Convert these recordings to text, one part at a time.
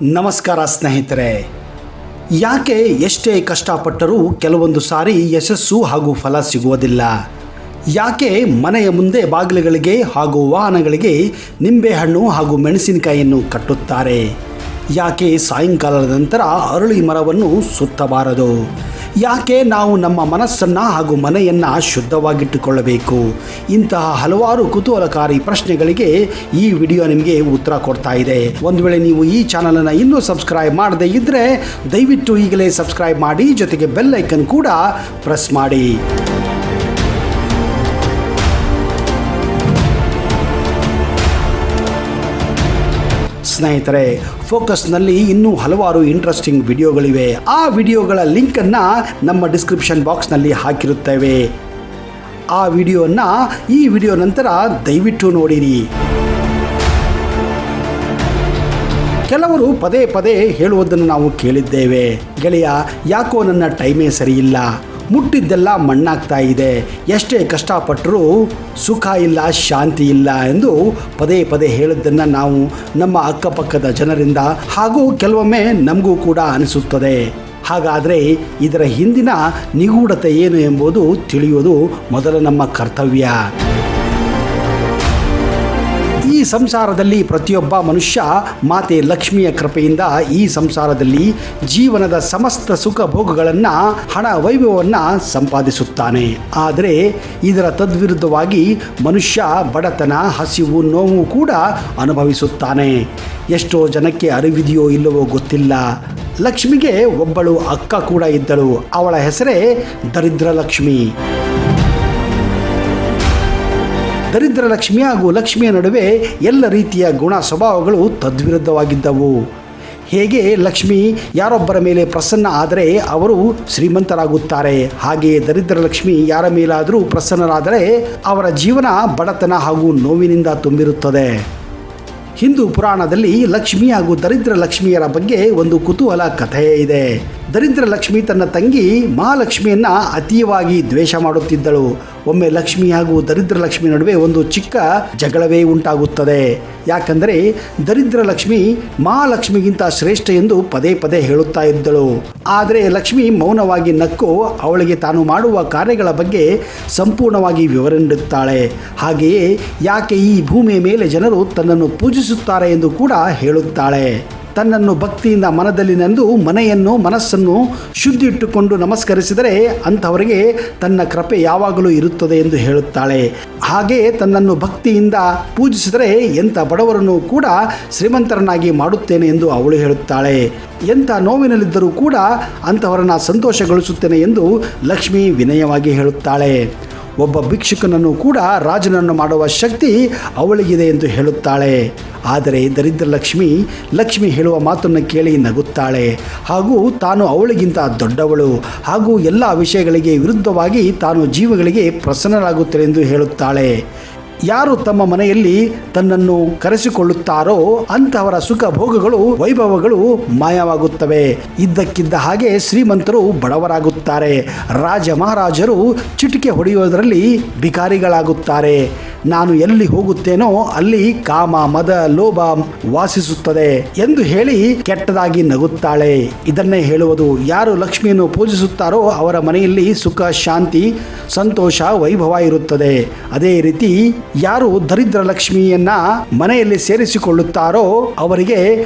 ನಮಸ್ಕಾರ ಸ್ನೇಹಿತರೆ. ಯಾಕೆ ಎಷ್ಟೇ ಕಷ್ಟಪಟ್ಟರೂ ಕೆಲವೊಂದು ಸಾರಿ ಯಶಸ್ಸು ಹಾಗೂ ಫಲ ಸಿಗುವುದಿಲ್ಲ? ಯಾಕೆ ಮನೆಯ ಮುಂದೆ ಬಾಗಿಲುಗಳಿಗೆ ಹಾಗೂ ವಾಹನಗಳಿಗೆ ನಿಂಬೆಹಣ್ಣು ಹಾಗೂ ಮೆಣಸಿನಕಾಯಿಯನ್ನು ಕಟ್ಟುತ್ತಾರೆ? ಯಾಕೆ ಸಾಯಂಕಾಲದ ನಂತರ ಅರಳಿ ಮರವನ್ನು ಸುತ್ತಬಾರದು? ಯಾಕೆ ನಾವು ನಮ್ಮ ಮನಸ್ಸನ್ನು ಹಾಗೂ ಮನೆಯನ್ನು ಶುದ್ಧವಾಗಿಟ್ಟುಕೊಳ್ಳಬೇಕು? ಇಂತಹ ಹಲವಾರು ಕುತೂಹಲಕಾರಿ ಪ್ರಶ್ನೆಗಳಿಗೆ ಈ ವಿಡಿಯೋ ನಿಮಗೆ ಉತ್ತರ ಕೊಡ್ತಾ ಇದೆ. ಒಂದು ವೇಳೆ ನೀವು ಈ ಚಾನಲನ್ನು ಇನ್ನೂ ಸಬ್ಸ್ಕ್ರೈಬ್ ಮಾಡದೇ ಇದ್ದರೆ ದಯವಿಟ್ಟು ಈಗಲೇ ಸಬ್ಸ್ಕ್ರೈಬ್ ಮಾಡಿ, ಜೊತೆಗೆ ಬೆಲ್ ಐಕನ್ ಕೂಡ ಪ್ರೆಸ್ ಮಾಡಿ. ಸ್ನೇಹಿತರೆ, ಫೋಕಸ್ನಲ್ಲಿ ಇನ್ನೂ ಹಲವಾರು ಇಂಟ್ರೆಸ್ಟಿಂಗ್ ವಿಡಿಯೋಗಳಿವೆ. ಆ ವಿಡಿಯೋಗಳ ಲಿಂಕನ್ನು ನಮ್ಮ ಡಿಸ್ಕ್ರಿಪ್ಷನ್ ಬಾಕ್ಸ್ನಲ್ಲಿ ಹಾಕಿರುತ್ತೇವೆ. ಆ ವಿಡಿಯೋವನ್ನು ಈ ವಿಡಿಯೋ ನಂತರ ದಯವಿಟ್ಟು ನೋಡಿರಿ. ಕೆಲವರು ಪದೇ ಪದೇ ಹೇಳುವುದನ್ನು ನಾವು ಕೇಳಿದ್ದೇವೆ. ಗೆಳೆಯ, ಯಾಕೋ ನನ್ನ ಟೈಮೇ ಸರಿಯಿಲ್ಲ, ಮುಟ್ಟಿದ್ದೆಲ್ಲ ಮಣ್ಣಾಗ್ತಾ ಇದೆ, ಎಷ್ಟೇ ಕಷ್ಟಪಟ್ಟರೂ ಸುಖ ಇಲ್ಲ, ಶಾಂತಿ ಇಲ್ಲ ಎಂದು ಪದೇ ಪದೇ ಹೇಳಿದ್ದನ್ನು ನಾವು ನಮ್ಮ ಅಕ್ಕಪಕ್ಕದ ಜನರಿಂದ ಹಾಗೂ ಕೆಲವೊಮ್ಮೆ ನಮಗೂ ಕೂಡ ಅನಿಸುತ್ತದೆ. ಹಾಗಾದರೆ ಇದರ ಹಿಂದಿನ ನಿಗೂಢತೆ ಏನು ಎಂಬುದು ತಿಳಿಯುವುದು ಮೊದಲ ನಮ್ಮ ಕರ್ತವ್ಯ. ಈ ಸಂಸಾರದಲ್ಲಿ ಪ್ರತಿಯೊಬ್ಬ ಮನುಷ್ಯ ಮಾತೆ ಲಕ್ಷ್ಮಿಯ ಕೃಪೆಯಿಂದ ಈ ಸಂಸಾರದಲ್ಲಿ ಜೀವನದ ಸಮಸ್ತ ಸುಖ ಭೋಗಗಳನ್ನು, ಹಣ ವೈಭವವನ್ನು ಸಂಪಾದಿಸುತ್ತಾನೆ. ಆದರೆ ಇದರ ತದ್ವಿರುದ್ಧವಾಗಿ ಮನುಷ್ಯ ಬಡತನ, ಹಸಿವು, ನೋವು ಕೂಡ ಅನುಭವಿಸುತ್ತಾನೆ. ಎಷ್ಟೋ ಜನಕ್ಕೆ ಅರಿವಿದೆಯೋ ಇಲ್ಲವೋ ಗೊತ್ತಿಲ್ಲ. ಲಕ್ಷ್ಮಿಗೆ ಒಬ್ಬಳು ಅಕ್ಕ ಕೂಡ ಇದ್ದಳು. ಅವಳ ಹೆಸರೇ ದರಿದ್ರ ಲಕ್ಷ್ಮಿ. ದರಿದ್ರ ಲಕ್ಷ್ಮಿ ಹಾಗೂ ಲಕ್ಷ್ಮಿಯ ನಡುವೆ ಎಲ್ಲ ರೀತಿಯ ಗುಣ ಸ್ವಭಾವಗಳು ತದ್ವಿರುದ್ಧವಾಗಿದ್ದವು. ಹೇಗೆ ಲಕ್ಷ್ಮಿ ಯಾರೊಬ್ಬರ ಮೇಲೆ ಪ್ರಸನ್ನ ಆದರೆ ಅವರು ಶ್ರೀಮಂತರಾಗುತ್ತಾರೆ, ಹಾಗೆಯೇ ದರಿದ್ರ ಲಕ್ಷ್ಮಿ ಯಾರ ಮೇಲಾದರೂ ಪ್ರಸನ್ನರಾದರೆ ಅವರ ಜೀವನ ಬಡತನ ಹಾಗೂ ನೋವಿನಿಂದ ತುಂಬಿರುತ್ತದೆ. ಹಿಂದೂ ಪುರಾಣದಲ್ಲಿ ಲಕ್ಷ್ಮಿ ಹಾಗೂ ದರಿದ್ರ ಲಕ್ಷ್ಮಿಯರ ಬಗ್ಗೆ ಒಂದು ಕುತೂಹಲ ಕಥೆಯೇ ಇದೆ. ದರಿದ್ರ ಲಕ್ಷ್ಮಿ ತನ್ನ ತಂಗಿ ಮಹಾಲಕ್ಷ್ಮಿಯನ್ನ ಅತಿಯಾಗಿ ದ್ವೇಷ ಮಾಡುತ್ತಿದ್ದಳು. ಒಮ್ಮೆ ಲಕ್ಷ್ಮಿ ಹಾಗೂ ದರಿದ್ರ ಲಕ್ಷ್ಮಿ ನಡುವೆ ಒಂದು ಚಿಕ್ಕ ಜಗಳವೇ ಉಂಟಾಗುತ್ತದೆ. ಯಾಕಂದರೆ ದರಿದ್ರ ಲಕ್ಷ್ಮಿ ಮಹಾಲಕ್ಷ್ಮಿಗಿಂತ ಶ್ರೇಷ್ಠ ಎಂದು ಪದೇ ಪದೇ ಹೇಳುತ್ತಾ ಇದ್ದಳು. ಆದರೆ ಲಕ್ಷ್ಮಿ ಮೌನವಾಗಿ ನಕ್ಕು ಅವಳಿಗೆ ತಾನು ಮಾಡುವ ಕಾರ್ಯಗಳ ಬಗ್ಗೆ ಸಂಪೂರ್ಣವಾಗಿ ವಿವರ ನೀಡುತ್ತಾಳೆ. ಹಾಗೆಯೇ ಯಾಕೆ ಈ ಭೂಮಿಯ ಮೇಲೆ ಜನರು ತನ್ನನ್ನು ಪೂಜಿಸುತ್ತಾರೆ ಎಂದು ಕೂಡ ಹೇಳುತ್ತಾಳೆ. ತನ್ನನ್ನು ಭಕ್ತಿಯಿಂದ ಮನದಲ್ಲಿ ನಂದು ಮನೆಯನ್ನು, ಮನಸ್ಸನ್ನು ಶುದ್ಧಿ ಇಟ್ಟುಕೊಂಡು ನಮಸ್ಕರಿಸಿದರೆ ಅಂಥವರಿಗೆ ತನ್ನ ಕೃಪೆ ಯಾವಾಗಲೂ ಇರುತ್ತದೆ ಎಂದು ಹೇಳುತ್ತಾಳೆ. ಹಾಗೆಯೇ ತನ್ನನ್ನು ಭಕ್ತಿಯಿಂದ ಪೂಜಿಸಿದರೆ ಎಂಥ ಬಡವರನ್ನು ಕೂಡ ಶ್ರೀಮಂತರನ್ನಾಗಿ ಮಾಡುತ್ತೇನೆ ಎಂದು ಅವಳು ಹೇಳುತ್ತಾಳೆ. ಎಂಥ ನೋವಿನಲ್ಲಿದ್ದರೂ ಕೂಡ ಅಂಥವರನ್ನು ಸಂತೋಷಗೊಳಿಸುತ್ತೇನೆ ಎಂದು ಲಕ್ಷ್ಮಿ ವಿನಯವಾಗಿ ಹೇಳುತ್ತಾಳೆ. ಒಬ್ಬ ಭಿಕ್ಷುಕನನ್ನು ಕೂಡ ರಾಜನನ್ನು ಮಾಡುವ ಶಕ್ತಿ ಅವಳಿಗಿದೆ ಎಂದು ಹೇಳುತ್ತಾಳೆ. ಆದರೆ ದರಿದ್ರ ಲಕ್ಷ್ಮಿ ಹೇಳುವ ಮಾತನ್ನು ಕೇಳಿ ನಗುತ್ತಾಳೆ ಹಾಗೂ ತಾನು ಅವಳಿಗಿಂತ ದೊಡ್ಡವಳು ಹಾಗೂ ಎಲ್ಲ ವಿಷಯಗಳಿಗೆ ವಿರುದ್ಧವಾಗಿ ತಾನು ಜೀವಗಳಿಗೆ ಪ್ರಸನ್ನರಾಗುತ್ತೇನೆ ಎಂದು ಹೇಳುತ್ತಾಳೆ. ಯಾರು ತಮ್ಮ ಮನೆಯಲ್ಲಿ ತನ್ನನ್ನು ಕರೆಸಿಕೊಳ್ಳುತ್ತಾರೋ ಅಂತಹವರ ಸುಖ ಭೋಗಗಳು, ವೈಭವಗಳು ಮಾಯವಾಗುತ್ತವೆ. ಇದ್ದಕ್ಕಿದ್ದ ಹಾಗೆ ಶ್ರೀಮಂತರು ಬಡವರಾಗುತ್ತಾರೆ. ರಾಜ ಮಹಾರಾಜರು ಚಿಟಿಕೆ ಹೊಡೆಯುವುದರಲ್ಲಿ ಭಿಕಾರಿಗಳಾಗುತ್ತಾರೆ. ನಾನು ಎಲ್ಲಿ ಹೋಗುತ್ತೇನೋ ಅಲ್ಲಿ ಕಾಮ, ಮದ, ಲೋಭ ವಾಸಿಸುತ್ತದೆ ಎಂದು ಹೇಳಿ ಕೆಟ್ಟದಾಗಿ ನಗುತ್ತಾಳೆ. ಇದನ್ನೇ ಹೇಳುವುದು, ಯಾರು ಲಕ್ಷ್ಮಿಯನ್ನು ಪೂಜಿಸುತ್ತಾರೋ ಅವರ ಮನೆಯಲ್ಲಿ ಸುಖ, ಶಾಂತಿ, ಸಂತೋಷ, ವೈಭವ ಇರುತ್ತದೆ. ಅದೇ ರೀತಿ ಯಾರು ದರಿದ್ರ ಲಕ್ಷ್ಮಿಯನ್ನ ಮನೆಯಲ್ಲಿ ಸೇರಿಸಿಕೊಳ್ಳುತ್ತಾರೋ ಅವರಿಗೆ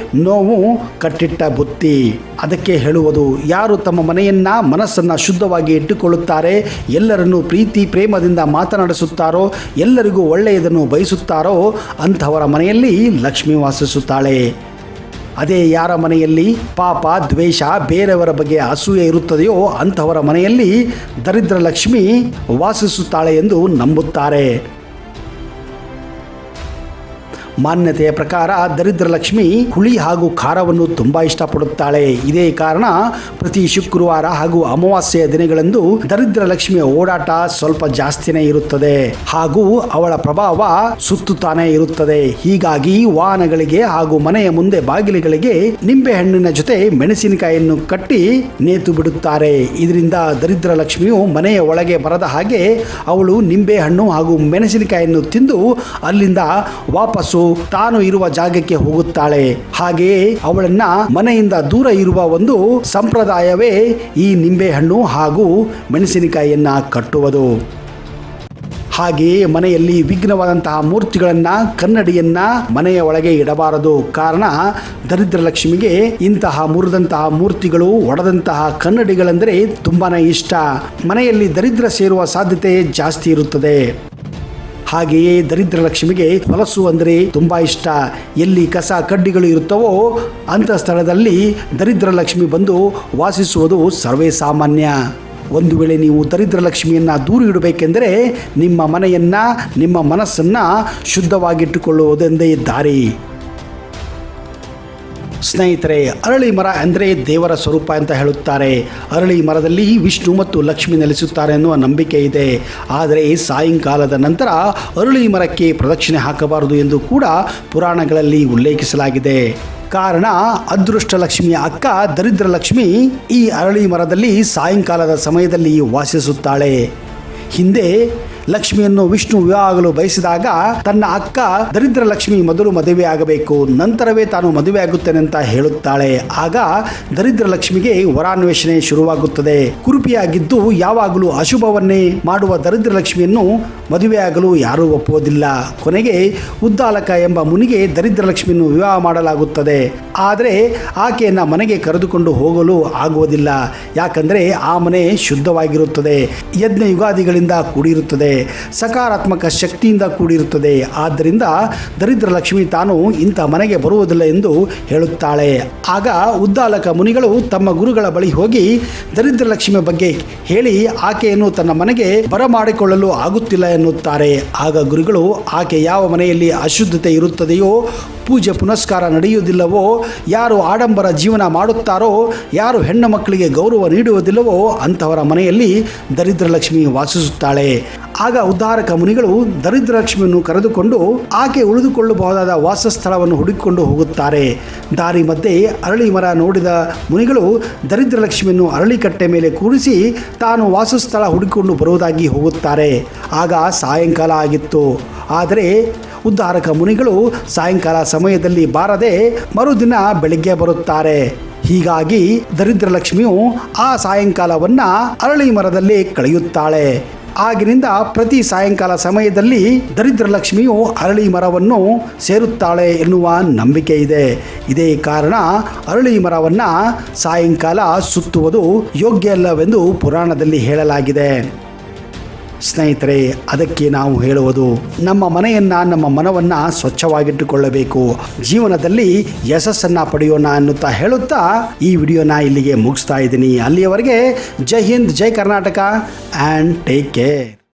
ನೋವು, ಕಟ್ಟಿಟ್ಟ ಬುತ್ತಿ. ಅದಕ್ಕೆ ಹೇಳುವುದು, ಯಾರು ತಮ್ಮ ಮನೆಯನ್ನ, ಮನಸ್ಸನ್ನ ಶುದ್ಧವಾಗಿ ಇಟ್ಟುಕೊಳ್ಳುತ್ತಾರೆ, ಎಲ್ಲರನ್ನೂ ಪ್ರೀತಿ ಪ್ರೇಮದಿಂದ ಮಾತನಾಡಿಸುತ್ತಾರೋ, ಎಲ್ಲರಿಗೂ ಒಳ್ಳೆಯದನ್ನು ಬಯಸುತ್ತಾರೋ ಅಂಥವರ ಮನೆಯಲ್ಲಿ ಲಕ್ಷ್ಮಿ ವಾಸಿಸುತ್ತಾಳೆ. ಅದೇ ಯಾರ ಮನೆಯಲ್ಲಿ ಪಾಪ, ದ್ವೇಷ, ಬೇರೆಯವರ ಬಗ್ಗೆ ಅಸೂಯೆ ಇರುತ್ತದೆಯೋ ಅಂಥವರ ಮನೆಯಲ್ಲಿ ದರಿದ್ರ ಲಕ್ಷ್ಮಿ ವಾಸಿಸುತ್ತಾಳೆ ಎಂದು ನಂಬುತ್ತಾರೆ. ಮಾನ್ಯತೆಯ ಪ್ರಕಾರ ದರಿದ್ರ ಲಕ್ಷ್ಮಿ ಹುಳಿ ಹಾಗೂ ಖಾರವನ್ನು ತುಂಬ ಇಷ್ಟಪಡುತ್ತಾಳೆ. ಇದೇ ಕಾರಣ ಪ್ರತಿ ಶುಕ್ರವಾರ ಹಾಗೂ ಅಮಾವಾಸ್ಯೆಯ ದಿನಗಳಂದು ದರಿದ್ರ ಲಕ್ಷ್ಮಿಯ ಓಡಾಟ ಸ್ವಲ್ಪ ಜಾಸ್ತಿನೇ ಇರುತ್ತದೆ ಹಾಗೂ ಅವಳ ಪ್ರಭಾವ ಸುತ್ತುತ್ತಾನೆ ಇರುತ್ತದೆ. ಹೀಗಾಗಿ ವಾಹನಗಳಿಗೆ ಹಾಗೂ ಮನೆಯ ಮುಂದೆ ಬಾಗಿಲುಗಳಿಗೆ ನಿಂಬೆಹಣ್ಣಿನ ಜೊತೆ ಮೆಣಸಿನಕಾಯಿಯನ್ನು ಕಟ್ಟಿ ನೇತು ಬಿಡುತ್ತಾರೆ. ಇದರಿಂದ ದರಿದ್ರ ಲಕ್ಷ್ಮಿಯು ಮನೆಯ ಒಳಗೆ ಬರದ ಹಾಗೆ ಅವಳು ನಿಂಬೆಹಣ್ಣು ಹಾಗೂ ಮೆಣಸಿನಕಾಯಿಯನ್ನು ತಿಂದು ಅಲ್ಲಿಂದ ವಾಪಸ್ಸು ತಾನು ಇರುವ ಜಾಗಕ್ಕೆ ಹೋಗುತ್ತಾಳೆ. ಹಾಗೆಯೇ ಅವಳನ್ನ ಮನೆಯಿಂದ ದೂರ ಇರುವ ಒಂದು ಸಂಪ್ರದಾಯವೇ ಈ ನಿಂಬೆಹಣ್ಣು ಹಾಗೂ ಮೆಣಸಿನಕಾಯಿಯನ್ನ ಕಟ್ಟುವುದು. ಹಾಗೆಯೇ ಮನೆಯಲ್ಲಿ ವಿಘ್ನವಾದಂತಹ ಮೂರ್ತಿಗಳನ್ನ, ಕನ್ನಡಿಯನ್ನ ಮನೆಯ ಒಳಗೆ ಇಡಬಾರದು. ಕಾರಣ ದರಿದ್ರ ಲಕ್ಷ್ಮಿಗೆ ಇಂತಹ ಮುರಿದಂತಹ ಮೂರ್ತಿಗಳು, ಒಡೆದಂತಹ ಕನ್ನಡಿಗಳೆಂದರೆ ತುಂಬಾನೇ ಇಷ್ಟ. ಮನೆಯಲ್ಲಿ ದರಿದ್ರ ಸೇರುವ ಸಾಧ್ಯತೆ ಜಾಸ್ತಿ ಇರುತ್ತದೆ. ಹಾಗೆಯೇ ದರಿದ್ರ ಲಕ್ಷ್ಮಿಗೆ ಹೊಲಸು ಅಂದರೆ ತುಂಬಾ ಇಷ್ಟ. ಎಲ್ಲಿ ಕಸ ಕಡ್ಡಿಗಳು ಇರುತ್ತವೋ ಅಂಥ ಸ್ಥಳದಲ್ಲಿ ದರಿದ್ರ ಲಕ್ಷ್ಮಿ ಬಂದು ವಾಸಿಸುವುದು ಸರ್ವೇ ಸಾಮಾನ್ಯ. ಒಂದು ವೇಳೆ ನೀವು ದರಿದ್ರ ಲಕ್ಷ್ಮಿಯನ್ನು ದೂರ ಇಡಬೇಕೆಂದರೆ ನಿಮ್ಮ ಮನೆಯನ್ನು, ನಿಮ್ಮ ಮನಸ್ಸನ್ನು ಶುದ್ಧವಾಗಿಟ್ಟುಕೊಳ್ಳುವುದೆಂದೇ ದಾರಿ. ಸ್ನೇಹಿತರೆ, ಅರಳಿ ಮರ ಅಂದರೆ ದೇವರ ಸ್ವರೂಪ ಅಂತ ಹೇಳುತ್ತಾರೆ. ಅರಳಿ ಮರದಲ್ಲಿ ವಿಷ್ಣು ಮತ್ತು ಲಕ್ಷ್ಮಿ ನೆಲೆಸುತ್ತಾರೆ ಎನ್ನುವ ನಂಬಿಕೆ ಇದೆ. ಆದರೆ ಸಾಯಂಕಾಲದ ನಂತರ ಅರಳಿ ಮರಕ್ಕೆ ಪ್ರದಕ್ಷಿಣೆ ಹಾಕಬಾರದು ಎಂದು ಕೂಡ ಪುರಾಣಗಳಲ್ಲಿ ಉಲ್ಲೇಖಿಸಲಾಗಿದೆ. ಕಾರಣ ಅದೃಷ್ಟ ಲಕ್ಷ್ಮಿಯ ಅಕ್ಕ ದರಿದ್ರ ಲಕ್ಷ್ಮಿ ಈ ಅರಳಿ ಮರದಲ್ಲಿ ಸಾಯಂಕಾಲದ ಸಮಯದಲ್ಲಿ ವಾಸಿಸುತ್ತಾಳೆ. ಹಿಂದೆ ಲಕ್ಷ್ಮಿಯನ್ನು ವಿಷ್ಣು ವಿವಾಹಗಳು ಬಯಸಿದಾಗ ತನ್ನ ಅಕ್ಕ ದರಿದ್ರ ಲಕ್ಷ್ಮಿ ಮೊದಲು ಮದುವೆ ಆಗಬೇಕು, ನಂತರವೇ ತಾನು ಮದುವೆ ಆಗುತ್ತೇನೆ ಅಂತ ಹೇಳುತ್ತಾಳೆ. ಆಗ ದರಿದ್ರ ಲಕ್ಷ್ಮಿಗೆ ವರಾನ್ವೇಷಣೆ ಶುರುವಾಗುತ್ತದೆ. ಕುರುಪಿಯಾಗಿದ್ದು ಯಾವಾಗಲೂ ಅಶುಭವನ್ನೇ ಮಾಡುವ ದರಿದ್ರ ಲಕ್ಷ್ಮಿಯನ್ನು ಮದುವೆಯಾಗಲು ಯಾರೂ ಒಪ್ಪುವುದಿಲ್ಲ. ಕೊನೆಗೆ ಉದ್ದಾಲಕ ಎಂಬ ಮುನಿಗೆ ದರಿದ್ರ ಲಕ್ಷ್ಮಿಯನ್ನು ವಿವಾಹ ಮಾಡಲಾಗುತ್ತದೆ. ಆದರೆ ಆಕೆಯನ್ನು ಮನೆಗೆ ಕರೆದುಕೊಂಡು ಹೋಗಲು ಆಗುವುದಿಲ್ಲ. ಯಾಕಂದರೆ ಆ ಮನೆ ಶುದ್ಧವಾಗಿರುತ್ತದೆ, ಯಜ್ಞ ಯುಗಾದಿಗಳಿಂದ ಕೂಡಿರುತ್ತದೆ, ಸಕಾರಾತ್ಮಕ ಶಕ್ತಿಯಿಂದ ಕೂಡಿರುತ್ತದೆ. ಆದ್ದರಿಂದ ದರಿದ್ರ ಲಕ್ಷ್ಮಿ ತಾನು ಇಂಥ ಮನೆಗೆ ಬರುವುದಿಲ್ಲ ಎಂದು ಹೇಳುತ್ತಾಳೆ. ಆಗ ಉದ್ದಾಲಕ ಮುನಿಗಳು ತಮ್ಮ ಗುರುಗಳ ಬಳಿ ಹೋಗಿ ದರಿದ್ರ ಲಕ್ಷ್ಮಿಯ ಬಗ್ಗೆ ಹೇಳಿ ಆಕೆಯನ್ನು ತನ್ನ ಮನೆಗೆ ಬರಮಾಡಿಕೊಳ್ಳಲು ಆಗುತ್ತಿಲ್ಲ ಎನ್ನುತ್ತಾರೆ. ಆಗ ಗುರುಗಳು ಆಕೆ ಯಾವ ಮನೆಯಲ್ಲಿ ಅಶುದ್ಧತೆ ಇರುತ್ತದೆಯೋ, ಪೂಜೆ ಪುನಸ್ಕಾರ ನಡೆಯುವುದಿಲ್ಲವೋ, ಯಾರು ಆಡಂಬರ ಜೀವನ ಮಾಡುತ್ತಾರೋ, ಯಾರು ಹೆಣ್ಣು ಮಕ್ಕಳಿಗೆ ಗೌರವ ನೀಡುವುದಿಲ್ಲವೋ ಅಂಥವರ ಮನೆಯಲ್ಲಿ ದರಿದ್ರ ಲಕ್ಷ್ಮಿ ವಾಸಿಸುತ್ತಾಳೆ. ಆಗ ಉದ್ಧಾರಕ ಮುನಿಗಳು ದರಿದ್ರ ಲಕ್ಷ್ಮಿಯನ್ನು ಕರೆದುಕೊಂಡು ಆಕೆ ಉಳಿದುಕೊಳ್ಳಬಹುದಾದ ವಾಸಸ್ಥಳವನ್ನು ಹುಡುಕಿಕೊಂಡು ಹೋಗುತ್ತಾರೆ. ದಾರಿ ಮಧ್ಯೆ ಅರಳಿ ಮರ ನೋಡಿದ ಮುನಿಗಳು ದರಿದ್ರ ಲಕ್ಷ್ಮಿಯನ್ನು ಅರಳಿಕಟ್ಟೆ ಮೇಲೆ ಕೂರಿಸಿ ತಾನು ವಾಸಸ್ಥಳ ಹುಡುಕಿಕೊಂಡು ಬರುವುದಾಗಿ ಹೋಗುತ್ತಾರೆ. ಆಗ ಸಾಯಂಕಾಲ ಆಗಿತ್ತು. ಆದರೆ ಉದ್ಧಾರಕ ಮುನಿಗಳು ಸಾಯಂಕಾಲ ಸಮಯದಲ್ಲಿ ಬಾರದೆ ಮರುದಿನ ಬೆಳಿಗ್ಗೆ ಬರುತ್ತಾರೆ. ಹೀಗಾಗಿ ದರಿದ್ರ ಲಕ್ಷ್ಮಿಯು ಆ ಸಾಯಂಕಾಲವನ್ನು ಅರಳಿ ಮರದಲ್ಲಿ ಕಳೆಯುತ್ತಾಳೆ. ಆಗಿನಿಂದ ಪ್ರತಿ ಸಾಯಂಕಾಲ ಸಮಯದಲ್ಲಿ ದರಿದ್ರ ಲಕ್ಷ್ಮಿಯು ಅರಳಿ ಮರವನ್ನು ಸೇರುತ್ತಾಳೆ ಎನ್ನುವ ನಂಬಿಕೆ ಇದೆ. ಇದೇ ಕಾರಣ ಅರಳಿ ಮರವನ್ನು ಸಾಯಂಕಾಲ ಸುತ್ತುವುದು ಯೋಗ್ಯ ಅಲ್ಲವೆಂದು ಪುರಾಣದಲ್ಲಿ ಹೇಳಲಾಗಿದೆ. ಸ್ನೇಹಿತರೆ, ಅದಕ್ಕೆ ನಾವು ಹೇಳುವುದು ನಮ್ಮ ಮನೆಯನ್ನು, ನಮ್ಮ ಮನವನ್ನು ಸ್ವಚ್ಛವಾಗಿಟ್ಟುಕೊಳ್ಳಬೇಕು, ಜೀವನದಲ್ಲಿ ಯಶಸ್ಸನ್ನು ಪಡೆಯೋಣ ಅನ್ನುತ್ತಾ ಹೇಳುತ್ತಾ ಈ ವಿಡಿಯೋನ ಇಲ್ಲಿಗೆ ಮುಗಿಸ್ತಾ ಇದ್ದೀನಿ. ಅಲ್ಲಿಯವರೆಗೆ ಜೈ ಹಿಂದ್, ಜೈ ಕರ್ನಾಟಕ ಆ್ಯಂಡ್ ಟೇಕ್ ಕೇರ್.